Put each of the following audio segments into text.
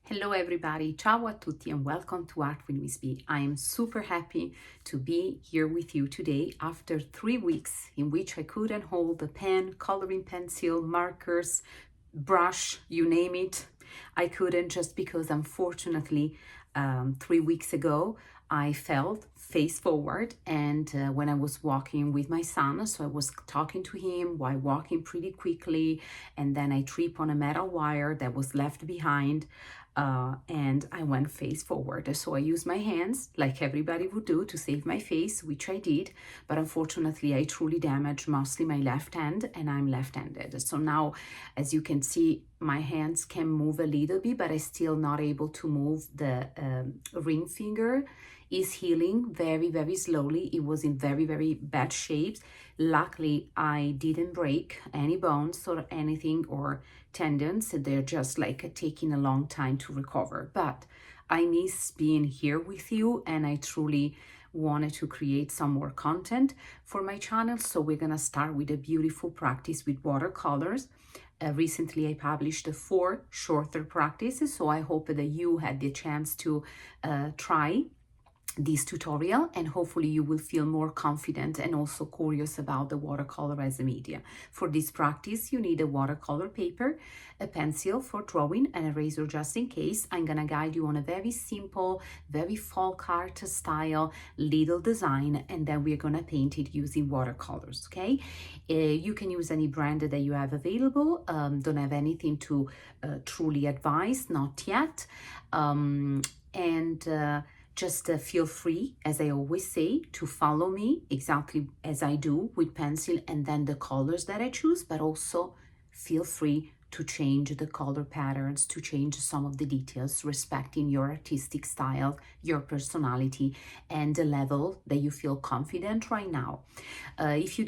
Hello everybody, ciao a tutti and welcome to Art with Ms.B. I am super happy to be here with you today after 3 weeks in which I couldn't hold a pen, coloring pencil, markers, brush, you name it. I couldn't just because unfortunately 3 weeks ago I fell face forward and when I was walking with my son, so I was talking to him while walking pretty quickly, and then I tripped on a metal wire that was left behind, and I went face forward. So I used my hands like everybody would do to save my face, which I did, but unfortunately I truly damaged mostly my left hand, and I'm left-handed. So now, as you can see, my hands can move a little bit, but I'm still not able to move the ring finger. Is healing very, very slowly. It was in very, very bad shapes. Luckily, I didn't break any bones or anything or tendons. They're just like taking a long time to recover. But I miss being here with you, and I truly wanted to create some more content for my channel. So we're gonna start with a beautiful practice with watercolors. Recently I published 4 shorter practices, so I hope that you had the chance to try this tutorial, and hopefully you will feel more confident and also curious about the watercolor as a media. For this practice, you need a watercolor paper, a pencil for drawing, and a razor just in case. I'm gonna guide you on a very simple, very folk art style little design, and then we're gonna paint it using watercolors, okay? You can use any brand that you have available. Don't have anything to truly advise, not yet. Just feel free, as I always say, to follow me exactly as I do with pencil and then the colors that I choose, but also feel free to change the color patterns, to change some of the details, respecting your artistic style, your personality, and the level that you feel confident right now. If you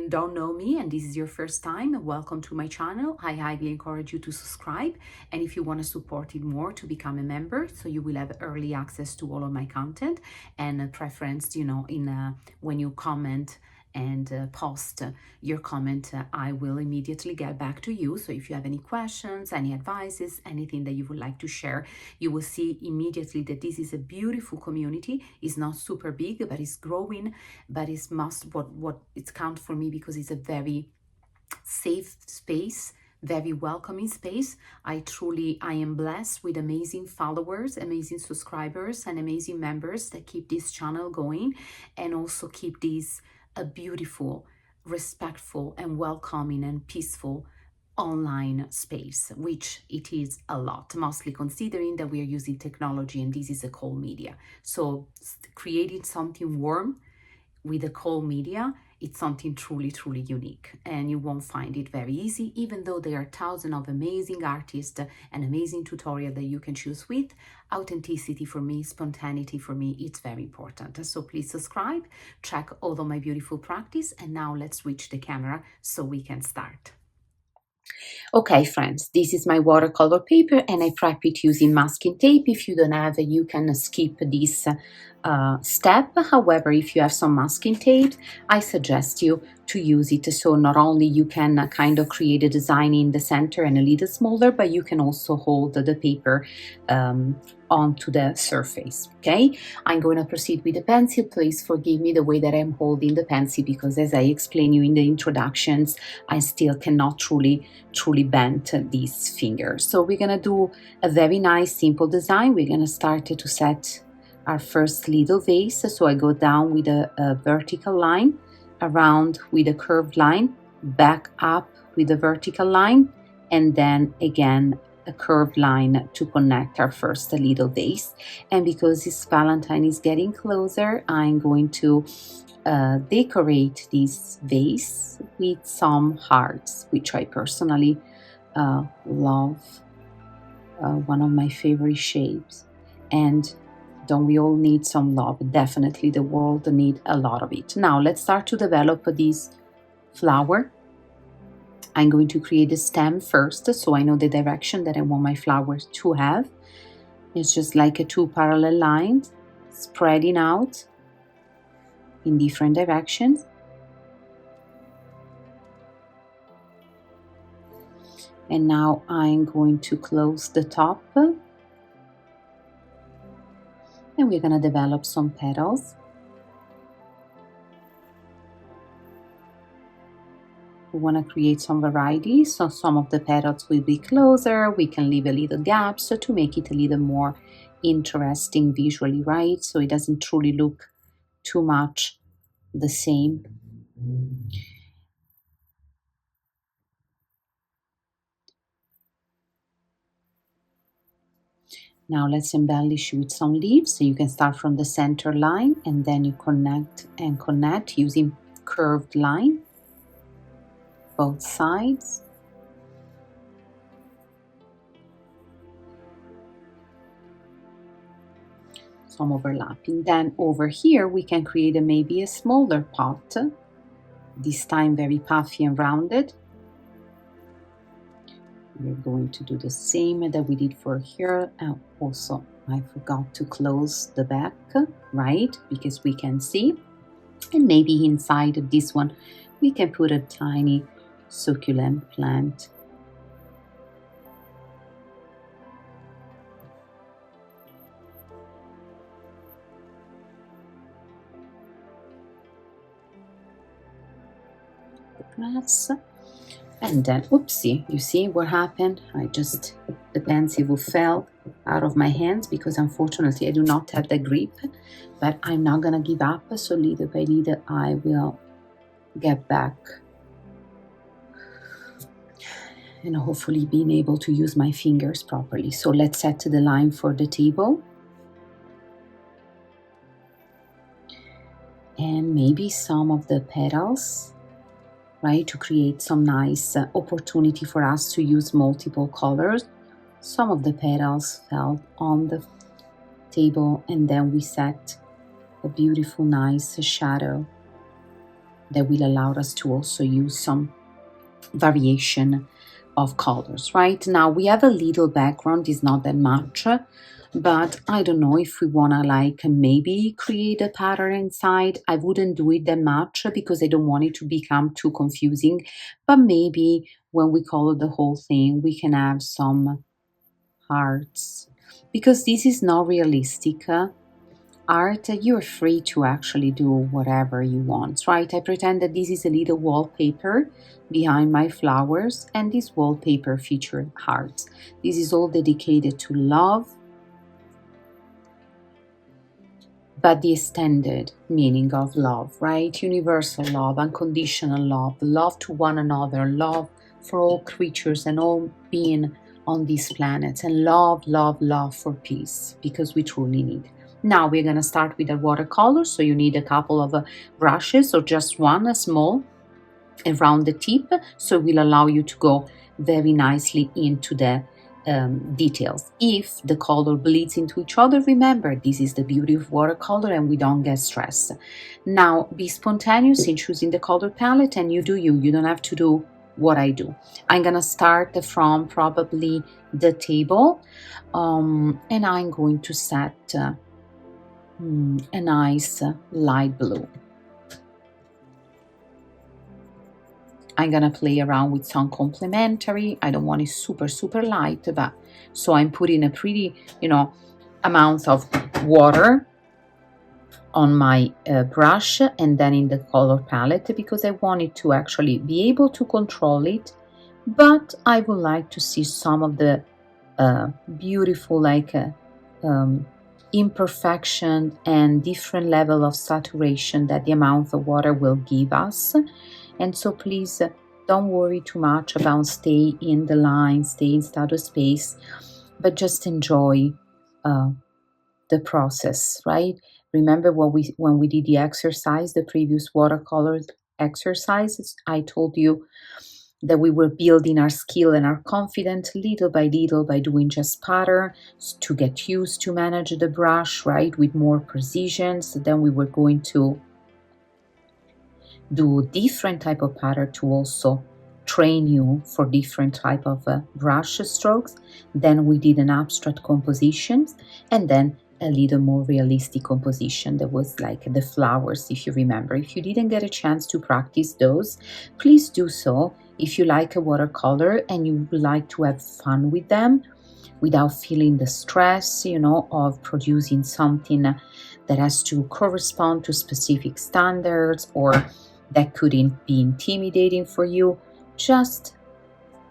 don't know me and this is your first time, welcome to my channel. I highly encourage you to subscribe, and if you want to support it more, to become a member, so you will have early access to all of my content and a preference, in when you comment and post your comment, I will immediately get back to you. So if you have any questions, any advices, anything that you would like to share, you will see immediately that this is a beautiful community. It's not super big, but it's growing, but it's what it's count for me, because it's a very safe space, very welcoming space. I am blessed with amazing followers, amazing subscribers, and amazing members that keep this channel going, and also keep this a beautiful, respectful, and welcoming and peaceful online space, which it is a lot, mostly considering that we are using technology and this is a cold media. So creating something warm with a cold media, it's something truly, truly unique, and you won't find it very easy, even though there are thousands of amazing artists and amazing tutorial that you can choose with. Authenticity for me, spontaneity for me, it's very important. So please subscribe, check all of my beautiful practice, and now let's switch the camera so we can start. Okay, friends, this is my watercolor paper, and I prep it using masking tape. If you don't have, you can skip this step. However, if you have some masking tape, I suggest you to use it. So not only you can kind of create a design in the center and a little smaller, but you can also hold the paper onto the surface. Okay, I'm going to proceed with the pencil. Please forgive me the way that I'm holding the pencil, because as I explained you in the introductions, I still cannot truly bend these fingers. So we're gonna do a very nice simple design. We're gonna start to set our first little vase. So I go down with a vertical line, around with a curved line, back up with a vertical line, and then again a curved line to connect our first little vase. And because this Valentine is getting closer, I'm going to decorate this vase with some hearts, which I personally love, one of my favorite shapes. And don't we all need some love? Definitely the world needs a lot of it. Now let's start to develop this flower. I'm going to create a stem first, so I know the direction that I want my flowers to have. It's just like a 2 parallel lines spreading out in different directions. And now I'm going to close the top we're going to develop some petals. We want to create some variety, so some of the petals will be closer. We can leave a little gap so to make it a little more interesting visually, right? So it doesn't truly look too much the same. Now let's embellish with some leaves. So you can start from the center line and then you connect and connect using curved line, both sides. Some overlapping. Then over here we can create maybe a smaller pot, this time very puffy and rounded. We're going to do the same that we did for here. Also, I forgot to close the back, right? Because we can see. And maybe inside of this one, we can put a tiny succulent plant. The grass. And then, oopsie, you see what happened? The pencil fell out of my hands because unfortunately I do not have the grip, but I'm not gonna give up, so little by little I will get back and hopefully being able to use my fingers properly. So let's set the line for the table. And maybe some of the petals, right, to create some nice opportunity for us to use multiple colors. Some of the petals fell on the table and then we set a beautiful nice shadow that will allow us to also use some variation of colors. Right now we have a little background, it's not that much, but I don't know if we want to like maybe create a pattern inside. I wouldn't do it that much because I don't want it to become too confusing, but maybe when we color the whole thing we can have some hearts, because this is not realistic art. You're free to actually do whatever you want, right? I pretend that this is a little wallpaper behind my flowers, and this wallpaper featured hearts. This is all dedicated to love, but the extended meaning of love, right? Universal love, unconditional love, love to one another, love for all creatures and all being on this planet, and love, love, love for peace, because we truly need. Now we're going to start with a watercolor, so you need a couple of brushes or just one, a small, around the tip, so it will allow you to go very nicely into the details. If the color bleeds into each other, remember, this is the beauty of watercolor and we don't get stressed. Now, be spontaneous in choosing the color palette, and you do you. You don't have to do what I do. I'm gonna start from probably the table, and I'm going to set a nice light blue. I'm gonna play around with some complementary. I don't want it super, super light, but so I'm putting a pretty, amount of water on my brush and then in the color palette, because I want it to actually be able to control it, but I would like to see some of the beautiful imperfection and different level of saturation that the amount of water will give us. And so please don't worry too much about stay in the line, stay in status space, but just enjoy the process, right? Remember when we did the exercise, the previous watercolor exercises, I told you that we were building our skill and our confidence little by little by doing just pattern to get used to manage the brush, right, with more precision. So then we were going to do different type of pattern to also train you for different type of brush strokes. Then we did an abstract compositions, and then a little more realistic composition that was like the flowers, if you remember. If you didn't get a chance to practice those, please do so. If you like a watercolor and you would like to have fun with them, without feeling the stress, of producing something that has to correspond to specific standards or that could be intimidating for you. Just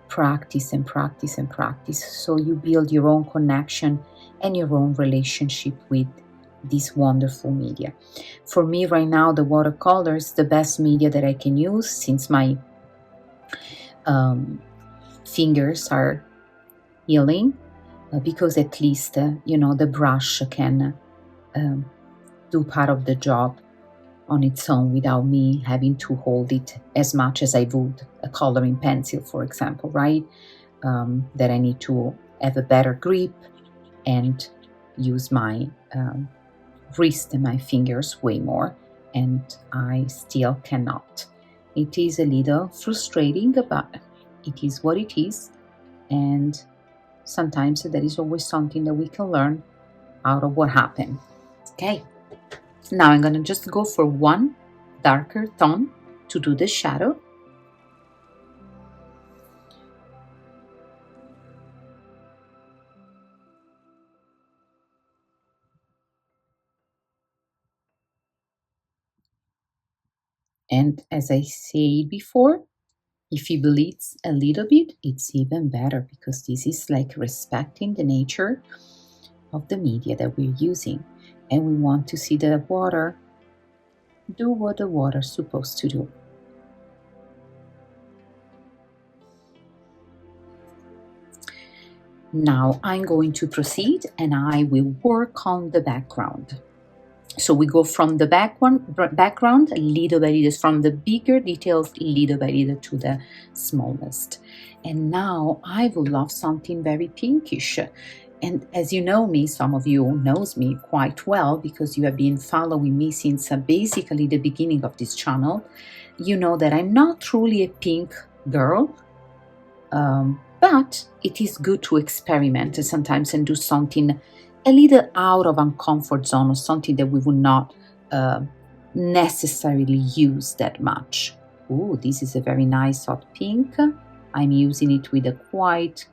practice and practice and practice so you build your own connection and your own relationship with this wonderful media. For me right now, the watercolor is the best media that I can use since my fingers are healing, because at least the brush can do part of the job on its own without me having to hold it as much as I would a coloring pencil, for example, right? That I need to have a better grip and use my wrist and my fingers way more, and I still cannot. It is a little frustrating, but it is what it is, and sometimes there is always something that we can learn out of what happened. Okay, now I'm gonna just go for one darker tone to do the shadow. And as I said before, if you bleeds a little bit, it's even better, because this is like respecting the nature of the media that we're using. And we want to see the water do what the water's supposed to do. Now I'm going to proceed and I will work on the background. So we go from the background little by little, from the bigger details little by little to the smallest. And now I would love something very pinkish. And as you know me, some of you knows me quite well because you have been following me since basically the beginning of this channel. You know that I'm not truly a pink girl, but it is good to experiment sometimes and do something a little out of our comfort zone, or something that we would not necessarily use that much. Oh, this is a very nice hot pink. I'm using it with a quite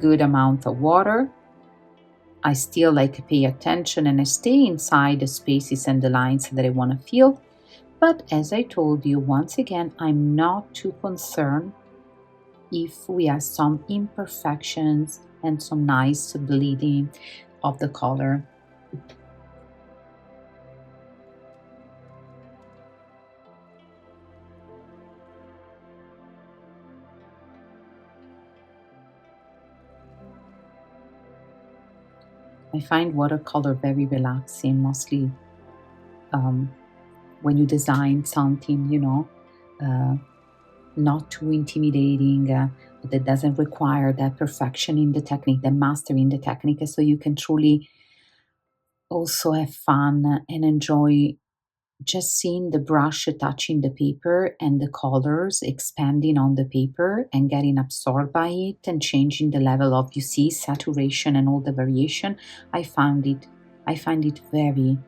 good amount of water. I still pay attention and I stay inside the spaces and the lines that I want to feel. But as I told you, once again, I'm not too concerned if we have some imperfections and some nice bleeding of the color. I find watercolor very relaxing, mostly when you design something, not too intimidating, that doesn't require that perfection in the technique, that mastery in the technique, so you can truly also have fun and enjoy just seeing the brush touching the paper and the colors expanding on the paper and getting absorbed by it and changing the level of, you see, saturation and all the variation. I find it very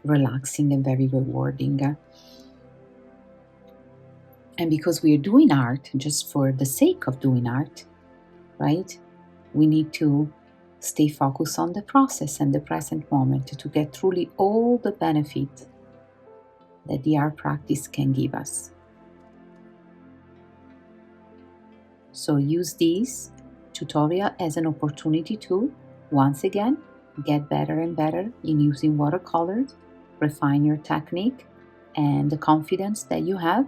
relaxing and very rewarding. And because we are doing art just for the sake of doing art, right? We need to stay focused on the process and the present moment to get truly all the benefit that the art practice can give us. So use this tutorial as an opportunity to, once again, get better and better in using watercolors, refine your technique and the confidence that you have,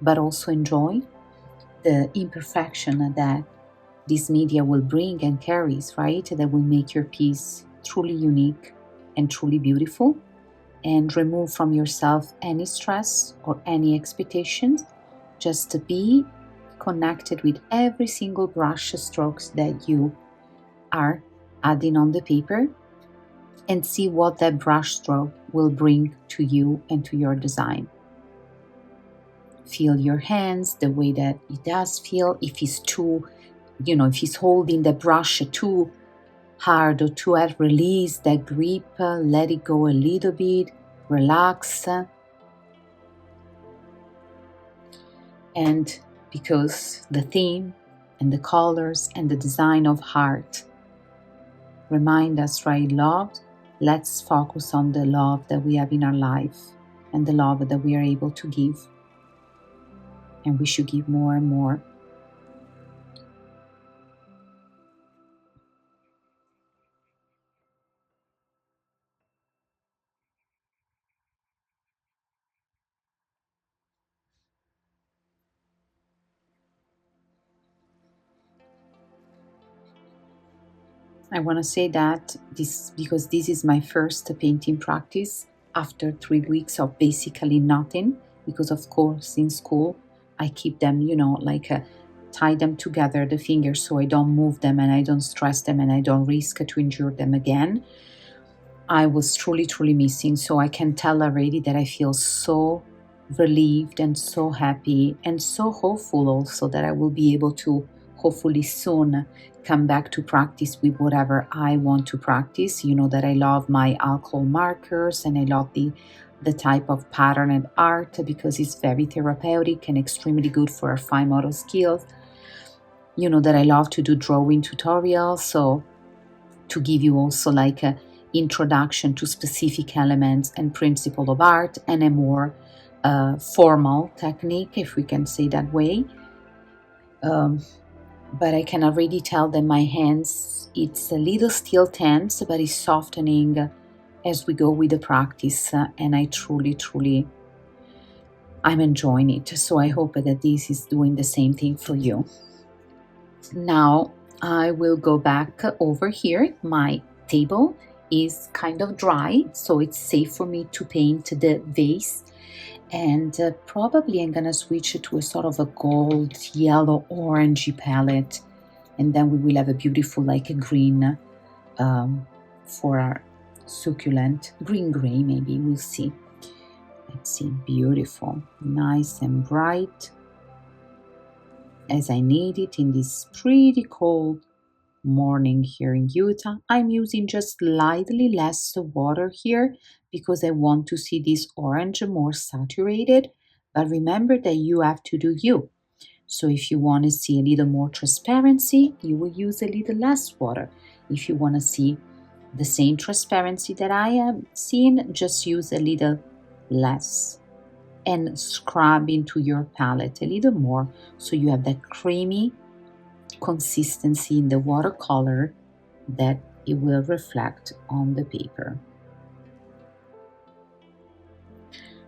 but also enjoy the imperfection that this media will bring and carries, right? That will make your piece truly unique and truly beautiful, and remove from yourself any stress or any expectations. Just to be connected with every single brush strokes that you are adding on the paper, and see what that brush stroke will bring to you and to your design. Feel your hands the way that it does feel. If it's too, if it's holding the brush too hard or too hard, release that grip, let it go a little bit, relax. And because the theme and the colors and the design of art remind us, right? Love. Let's focus on the love that we have in our life and the love that we are able to give. And we should give more and more. I want to say that this because this is my first painting practice after 3 weeks of basically nothing. Because of course in school I keep them, tie them together, the fingers, so I don't move them and I don't stress them and I don't risk to injure them again. I was truly, truly missing. So I can tell already that I feel so relieved and so happy and so hopeful also that I will be able to hopefully soon come back to practice with whatever I want to practice. You know that I love my alcohol markers and I love the type of pattern and art because it's very therapeutic and extremely good for our fine motor skills. You know that I love to do drawing tutorials, so to give you also like a introduction to specific elements and principle of art and a more formal technique, if we can say that way. But I can already tell that my hands, it's a little still tense, but it's softening as we go with the practice. And I truly, truly, I'm enjoying it. So I hope that this is doing the same thing for you. Now I will go back over here. My table is kind of dry, so it's safe for me to paint the vase. And probably I'm gonna switch to a sort of a gold, yellow, orangey palette. And then we will have a beautiful, like a green for our succulent, green gray maybe, we'll see. Let's see, beautiful, nice and bright, as I need it in this pretty cold morning here in Utah. I'm using just slightly less water here because I want to see this orange more saturated. But remember that you have to do you. So if you want to see a little more transparency, you will use a little less water. If you want to see the same transparency that I am seeing, just use a little less and scrub into your palette a little more so you have that creamy consistency in the watercolor that it will reflect on the paper.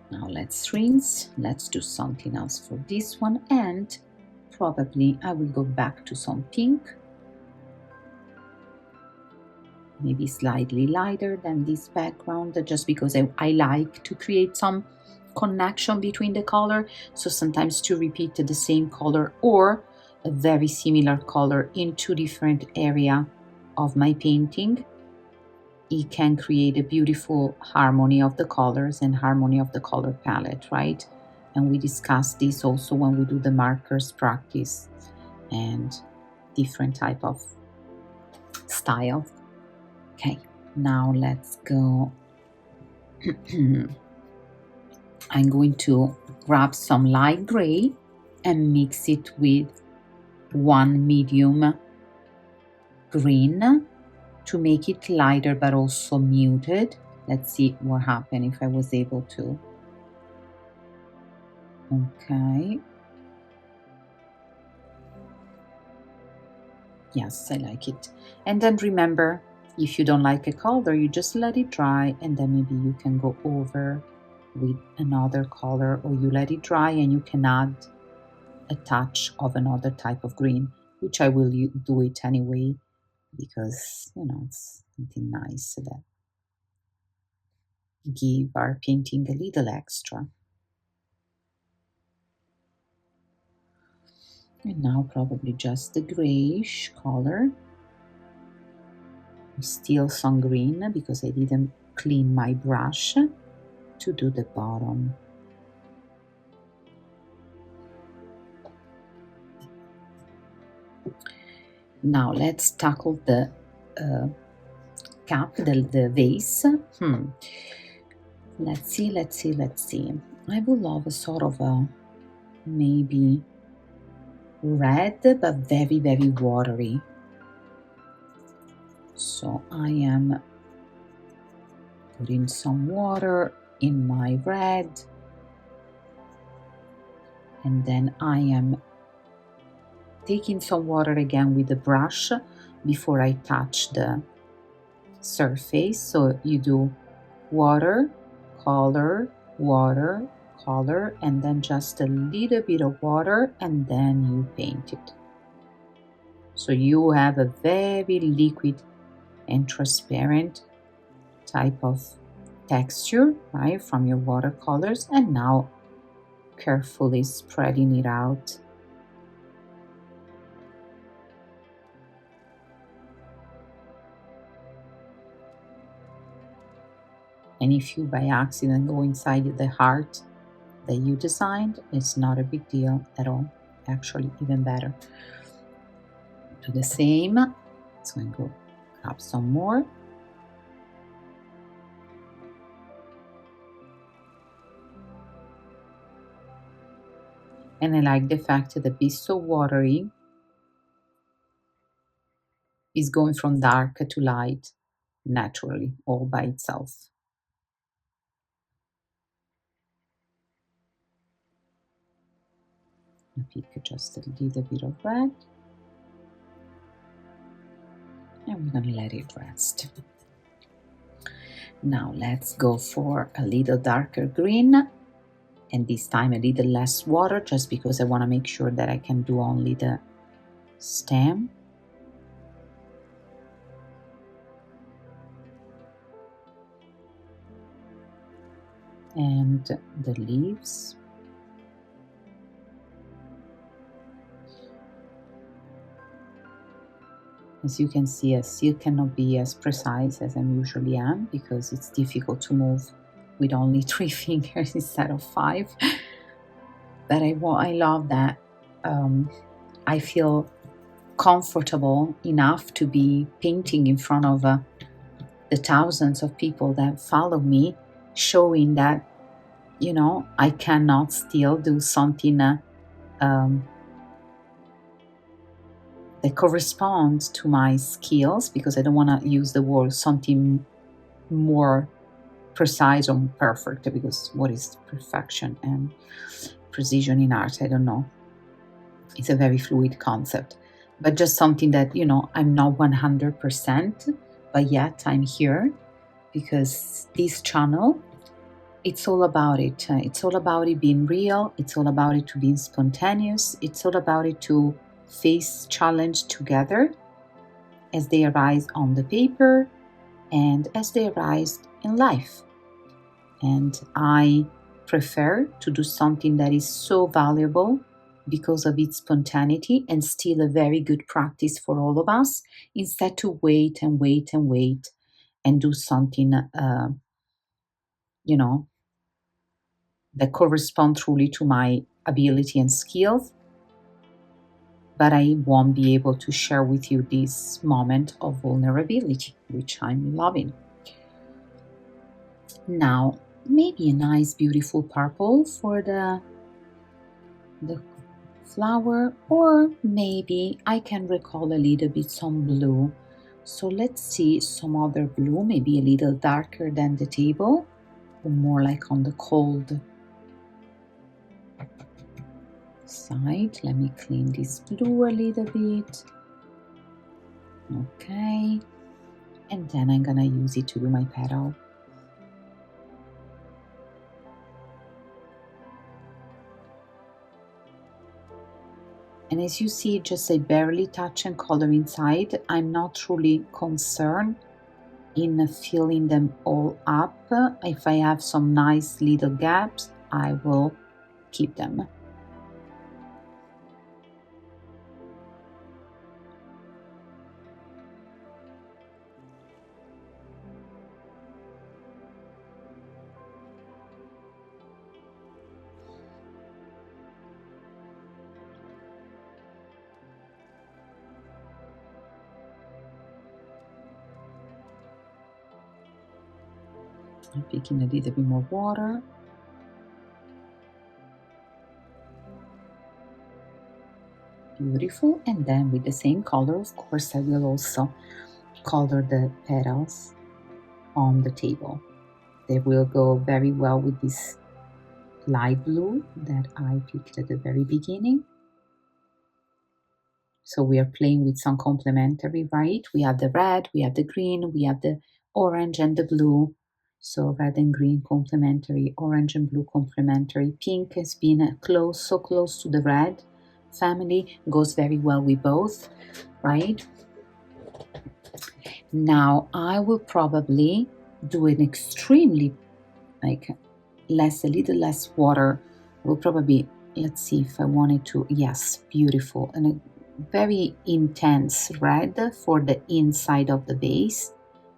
Now let's rinse. Let's do something else for this one, and probably I will go back to some pink, maybe slightly lighter than this background, just because I like to create some connection between the color. So sometimes to repeat the same color or a very similar color in two different areas of my painting, it can create a beautiful harmony of the colors and harmony of the color palette, right? And we discuss this also when we do the markers practice and different type of styles. Okay, now let's go. I'm going to grab some light gray and mix it with one medium green to make it lighter but also muted. Let's see what happened if I was able to. Okay. Yes, I like it. And then remember, if you don't like a color, you just let it dry and then maybe you can go over with another color, or you let it dry and you can add a touch of another type of green, which I will do it anyway because, it's something nice that give our painting a little extra. And now probably just the grayish color. Still some green because I didn't clean my brush to do the bottom. Now let's tackle the cup, the vase. Let's see. I would love a sort of a maybe red, but very, very watery. So I am putting some water in my red, and then I am taking some water again with the brush before I touch the surface. So you do water, color, water, color, and then just a little bit of water, and then you paint it. So you have a very liquid and transparent type of texture, right, from your watercolors, and now carefully spreading it out. And if you by accident go inside the heart that you designed, it's not a big deal at all. Actually, even better. Do the same. So I go grab some more. And I like the fact that the piece so watery is going from dark to light naturally, all by itself. I pick just a little bit of red, and we're gonna let it rest. Now let's go for a little darker green, and this time a little less water, just because I want to make sure that I can do only the stem. And the leaves. As you can see, I still cannot be as precise as I usually am because it's difficult to move with only 3 fingers instead of 5. But I love that I feel comfortable enough to be painting in front of the thousands of people that follow me, showing that, you know, I cannot still do something that corresponds to my skills, because I don't want to use the word something more precise or perfect, because what is perfection and precision in art? I don't know. It's a very fluid concept, but just something that, you know, I'm not 100%, but yet I'm here because this channel, it's all about it. It's all about it being real. It's all about it to being spontaneous. It's all about it to face challenge together as they arise on the paper and as they arise in life. And I prefer to do something that is so valuable because of its spontaneity and still a very good practice for all of us, instead to wait and wait and wait and do something, you know, that correspond truly to my ability and skills, but I won't be able to share with you this moment of vulnerability, which I'm loving. Now, maybe a nice, beautiful purple for the flower, or maybe I can recall a little bit some blue. So let's see some other blue, maybe a little darker than the table, or more like on the cold side. Let me clean this blue a little bit. Okay, and then I'm gonna use it to do my petal. And as you see, just I barely touch and color inside. I'm not truly concerned in filling them all up. If I have some nice little gaps, I will keep them. I'm picking a little bit more water. Beautiful. And then with the same color, of course, I will also color the petals on the table. They will go very well with this light blue that I picked at the very beginning. So we are playing with some complementary, right? We have the red, we have the green, we have the orange and the blue. So red and green complementary, orange and blue complementary. Pink has been close, so close to the red family, goes very well with both, right? Now I will probably do an extremely like a little less water. I will probably, let's see if I wanted to, yes, beautiful. And a very intense red for the inside of the base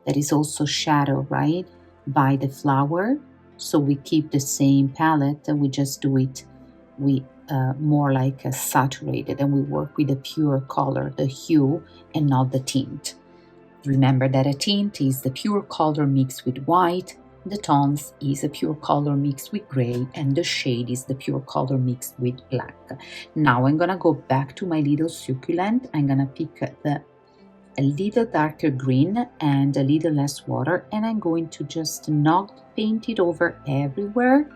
that is also shadow, right, by the flower. So we keep the same palette and we just do it we more like a saturated, and we work with the pure color, the hue, and not the tint. Remember that a tint is the pure color mixed with white, the tones is a pure color mixed with gray, and the shade is the pure color mixed with black. Now I'm gonna go back to my little succulent. I'm gonna pick a little darker green and a little less water, and I'm going to just not paint it over everywhere,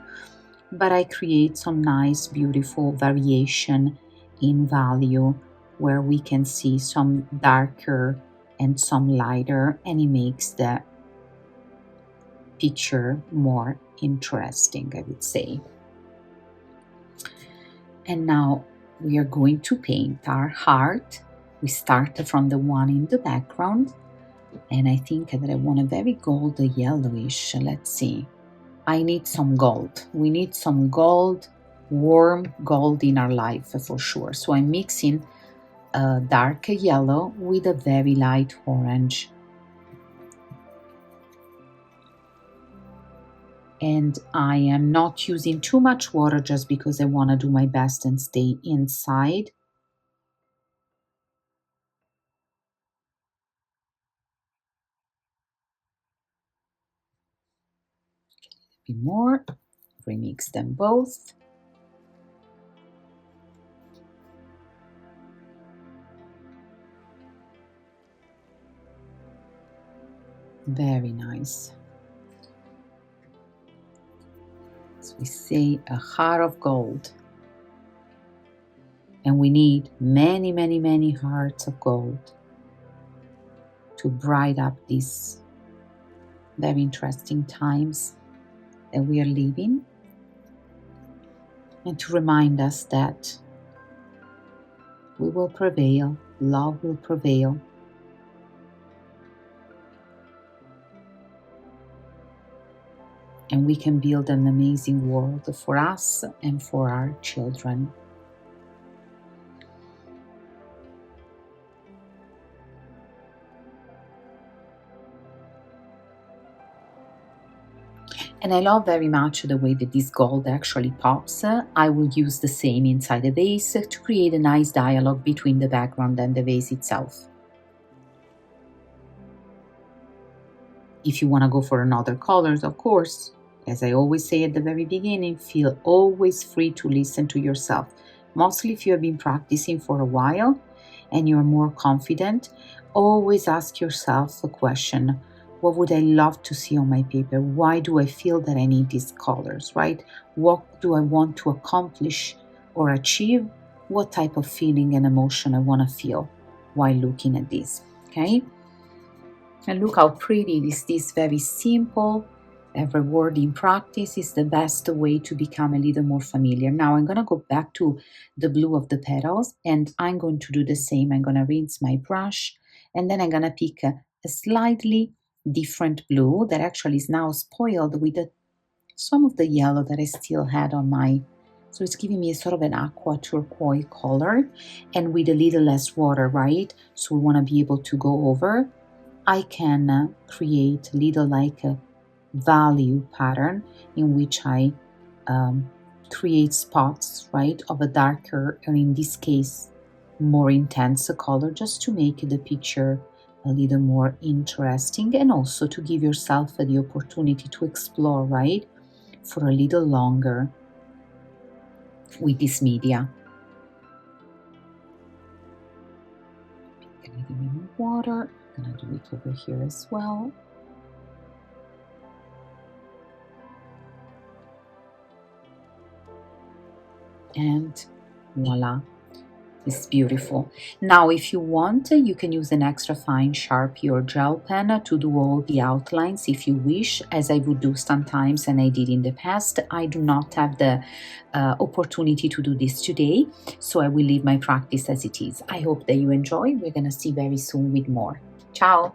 but I create some nice beautiful variation in value where we can see some darker and some lighter, and it makes the picture more interesting, I would say. And now we are going to paint our heart. We start from the one in the background, and I think that I want a very gold yellowish. Let's see. I need some gold. We need some gold, warm gold in our life for sure. So I'm mixing a dark yellow with a very light orange. And I am not using too much water just because I want to do my best and stay inside. A bit more, remix them both. Very nice. As we say, a heart of gold. And we need many, many, many hearts of gold to bright up these very interesting times that we are living, and to remind us that we will prevail, love will prevail, and we can build an amazing world for us and for our children. And I love very much the way that this gold actually pops. I will use the same inside the vase to create a nice dialogue between the background and the vase itself. If you want to go for another colors, of course, as I always say at the very beginning, feel always free to listen to yourself. Mostly if you have been practicing for a while and you're more confident, always ask yourself a question. What would I love to see on my paper? Why do I feel that I need these colors, right? What do I want to accomplish or achieve? What type of feeling and emotion I want to feel while looking at this, okay? And look how pretty it is. This very simple, rewarding practice is the best way to become a little more familiar. Now I'm going to go back to the blue of the petals, and I'm going to do the same. I'm going to rinse my brush, and then I'm going to pick a slightly different blue that actually is now spoiled with some of the yellow that I still had on my, so it's giving me a sort of an aqua turquoise color, and with a little less water, right? So we want to be able to go over. I can create a little like a value pattern in which I create spots, right, of a darker, or in this case, more intense color, just to make the picture a little more interesting, and also to give yourself the opportunity to explore, right, for a little longer with this media. A little bit more water. I'm gonna do it over here as well. And voila, it's beautiful. Now, if you want, you can use an extra fine Sharpie or gel pen to do all the outlines if you wish, as I would do sometimes and I did in the past. I do not have the opportunity to do this today, so I will leave my practice as it is. I hope that you enjoy. We're gonna see very soon with more. Ciao!